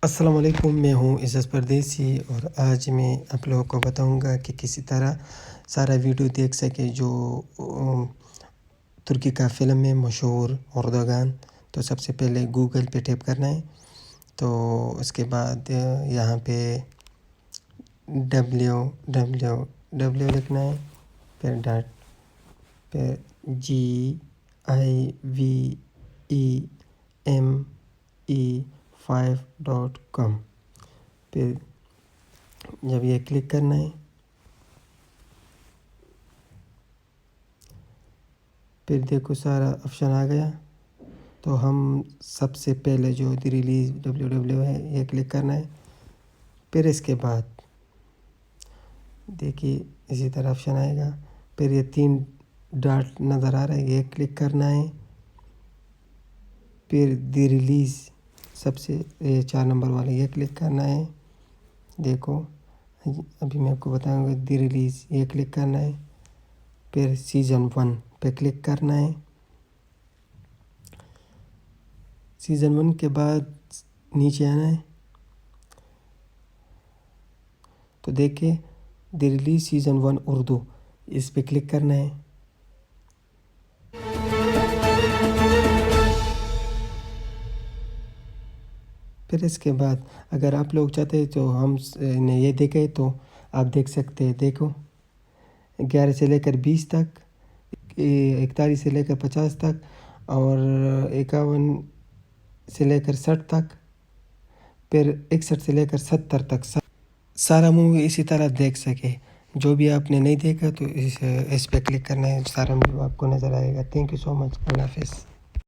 السلام علیکم، میں ہوں عزت پردیسی اور آج میں آپ لوگوں کو بتاؤں گا کہ کسی طرح سارا ویڈیو دیکھ سکے جو ترکی کا فلم ہے مشہور اردوغان۔ تو سب سے پہلے گوگل پہ ٹیپ کرنا ہے، تو اس کے بعد یہاں پہ ڈبلیو لکھنا ہے، پھر ڈاٹ، پھر GIVEM5.com، پھر جب یہ کلک کرنا ہے پھر دیکھو سارا آپشن آ گیا۔ تو ہم سب سے پہلے جو دی ریلیز ڈبلیو ہے یہ کلک کرنا ہے، پھر اس کے بعد دیکھیے اسی طرح آپشن آئے گا، پھر یہ 3 ڈاٹ نظر آ رہا ہے، یہ کلک کرنا ہے، پھر دی ریلیز سب سے 4 نمبر والے یہ کلک کرنا ہے۔ دیکھو ابھی میں آپ کو بتاؤں گا، دی ریلیز یہ کلک کرنا ہے، پھر سیزن 1 پہ کلک کرنا ہے۔ سیزن 1 کے بعد نیچے آنا ہے، تو دیکھیں دی ریلیز سیزن 1 اردو، اس پہ کلک کرنا ہے۔ پھر اس کے بعد اگر آپ لوگ چاہتے ہیں تو ہم نے یہ دیکھے تو آپ دیکھ سکتے ہیں۔ دیکھو 11 سے لے کر 20 تک، 41 سے لے کر 50 تک، اور 51 سے لے کر 60 تک، پھر 61 سے لے کر 70 تک سارا مووی اسی طرح دیکھ سکے۔ جو بھی آپ نے نہیں دیکھا تو اس پہ کلک کرنا ہے، سارا مووی آپ کو نظر آئے گا۔ تھینک یو سو مچ، اللہ حافظ۔